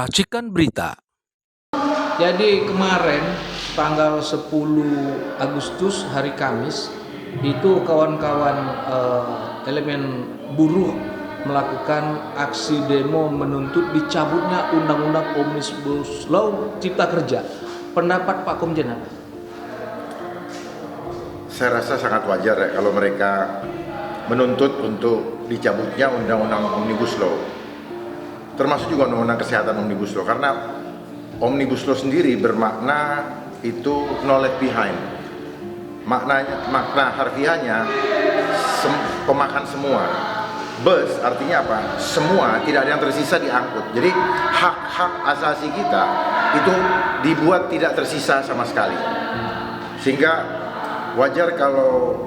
Racikan Berita. Jadi kemarin tanggal 10 Agustus hari Kamis itu kawan-kawan elemen buruh melakukan aksi demo menuntut dicabutnya Undang-Undang Omnibus Law Cipta Kerja. Pendapat Pak Komjen apa? Saya rasa sangat wajar ya kalau mereka menuntut untuk dicabutnya Undang-Undang Omnibus Law, termasuk juga Undang-Undang Kesehatan Omnibus Law, karena Omnibus Law sendiri bermakna itu no left behind. Makna harfiahnya pemakan semua. Bus artinya apa? Semua, tidak ada yang tersisa diangkut. Jadi hak-hak asasi kita itu dibuat tidak tersisa sama sekali. Sehingga wajar kalau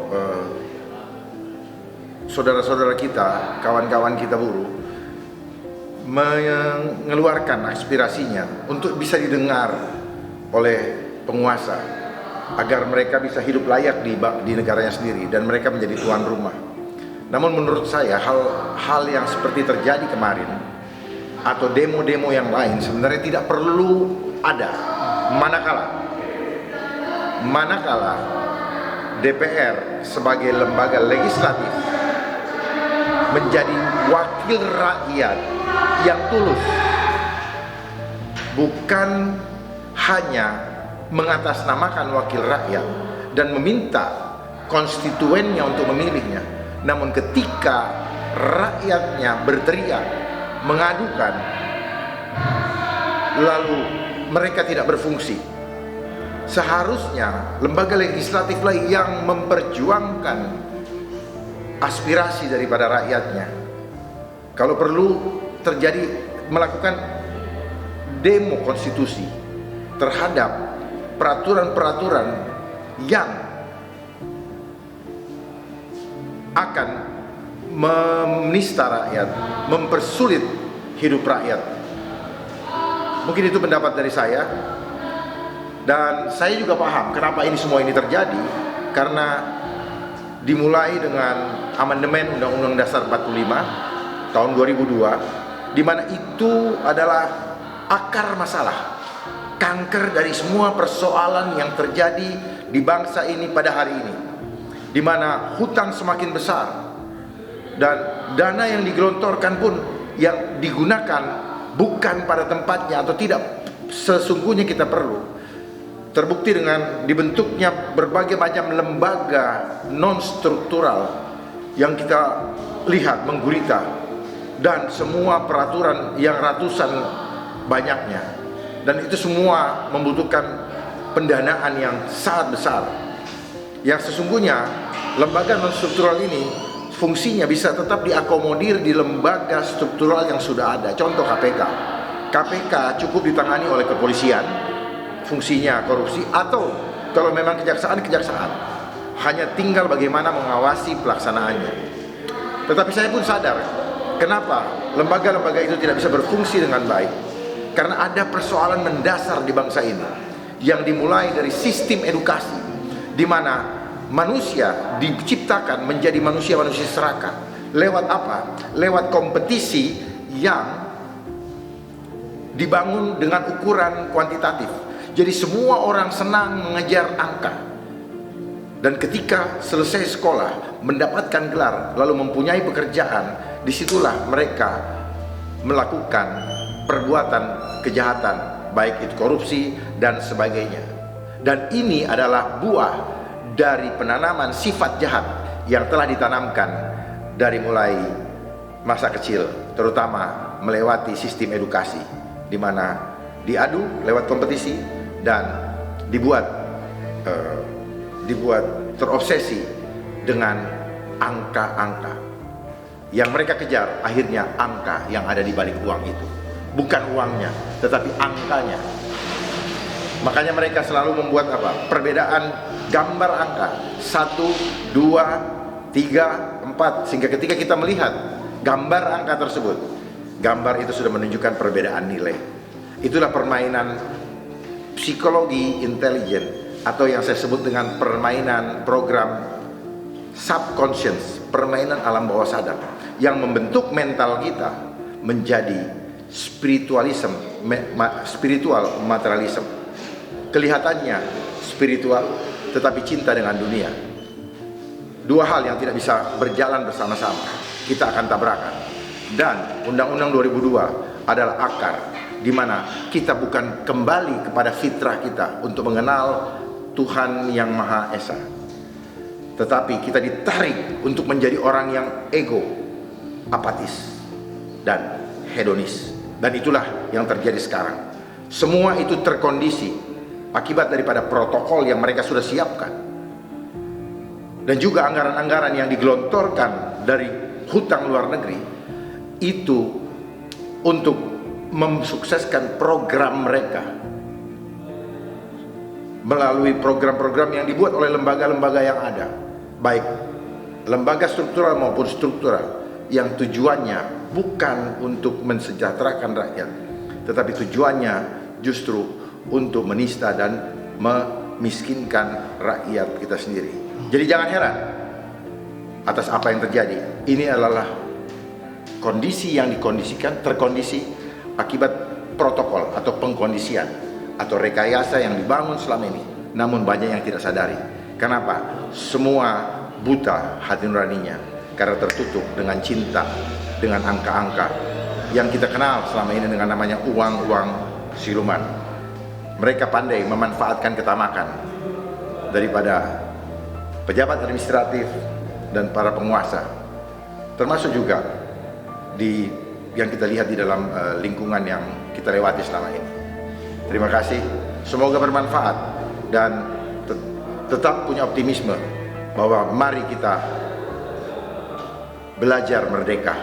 saudara-saudara kita, kawan-kawan kita buruh mengeluarkan aspirasinya untuk bisa didengar oleh penguasa agar mereka bisa hidup layak di negaranya sendiri dan mereka menjadi tuan rumah. Namun menurut saya hal yang seperti terjadi kemarin atau demo-demo yang lain sebenarnya tidak perlu ada, manakala DPR sebagai lembaga legislatif menjadi wakil rakyat yang tulus, bukan hanya mengatasnamakan wakil rakyat dan meminta konstituennya untuk memilihnya, namun ketika rakyatnya berteriak, mengadukan, lalu mereka tidak berfungsi. Seharusnya lembaga legislatiflah yang memperjuangkan aspirasi daripada rakyatnya. Kalau perlu terjadi melakukan demo konstitusi terhadap peraturan-peraturan yang akan menista rakyat, mempersulit hidup rakyat. Mungkin itu pendapat dari saya. Dan saya juga paham kenapa semua ini terjadi, karena dimulai dengan amandemen Undang-Undang Dasar 45 tahun 2002, di mana itu adalah akar masalah, kanker dari semua persoalan yang terjadi di bangsa ini pada hari ini, di mana hutang semakin besar dan dana yang digelontorkan pun yang digunakan bukan pada tempatnya atau tidak sesungguhnya kita perlu. Terbukti dengan dibentuknya berbagai macam lembaga non-struktural yang kita lihat menggurita, dan semua peraturan yang ratusan banyaknya, dan itu semua membutuhkan pendanaan yang sangat besar. Yang sesungguhnya lembaga non-struktural ini fungsinya bisa tetap diakomodir di lembaga struktural yang sudah ada. Contoh KPK cukup ditangani oleh kepolisian, fungsinya korupsi, atau kalau memang kejaksaan, hanya tinggal bagaimana mengawasi pelaksanaannya. Tetapi saya pun sadar kenapa lembaga-lembaga itu tidak bisa berfungsi dengan baik, karena ada persoalan mendasar di bangsa ini yang dimulai dari sistem edukasi, di mana manusia diciptakan menjadi manusia-manusia serakah. Lewat apa? Lewat kompetisi yang dibangun dengan ukuran kuantitatif. Jadi semua orang senang mengejar angka, dan ketika selesai sekolah mendapatkan gelar lalu mempunyai pekerjaan, disitulah mereka melakukan perbuatan kejahatan, baik itu korupsi dan sebagainya. Dan ini adalah buah dari penanaman sifat jahat yang telah ditanamkan dari mulai masa kecil, terutama melewati sistem edukasi, di mana diadu lewat kompetisi dan dibuat terobsesi dengan angka-angka yang mereka kejar. Akhirnya angka yang ada di balik uang itu, bukan uangnya tetapi angkanya. Makanya mereka selalu membuat perbedaan gambar angka 1, 2, 3, 4, sehingga ketika kita melihat gambar angka tersebut, gambar itu sudah menunjukkan perbedaan nilai. Itulah permainan psikologi intelijen, atau yang saya sebut dengan permainan program subconscious, permainan alam bawah sadar, yang membentuk mental kita menjadi spiritualism, spiritual materialism. Kelihatannya spiritual, tetapi cinta dengan dunia. Dua hal yang tidak bisa berjalan bersama-sama. Kita akan tabrakan. Dan Undang-Undang 2002 adalah akar di mana kita bukan kembali kepada fitrah kita untuk mengenal Tuhan yang Maha Esa, tetapi kita ditarik untuk menjadi orang yang ego, apatis, dan hedonis. Dan itulah yang terjadi sekarang. Semua itu terkondisi akibat daripada protokol yang mereka sudah siapkan, dan juga anggaran-anggaran yang digelontorkan dari hutang luar negeri itu untuk mensukseskan program mereka melalui program-program yang dibuat oleh lembaga-lembaga yang ada, baik lembaga struktural maupun struktural, yang tujuannya bukan untuk mensejahterakan rakyat, tetapi tujuannya justru untuk menista dan memiskinkan rakyat kita sendiri. Jadi jangan heran atas apa yang terjadi. Ini adalah kondisi yang terkondisi akibat protokol atau pengkondisian atau rekayasa yang dibangun selama ini. Namun banyak yang tidak sadari. Kenapa? Semua buta hati nuraninya karena tertutup dengan cinta, dengan angka-angka yang kita kenal selama ini dengan namanya uang-uang siluman. Mereka pandai memanfaatkan ketamakan daripada pejabat administratif dan para penguasa, termasuk juga di yang kita lihat di dalam lingkungan yang kita lewati selama ini. Terima kasih, semoga bermanfaat dan tetap punya optimisme bahwa mari kita belajar merdeka.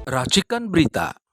Racikan Berita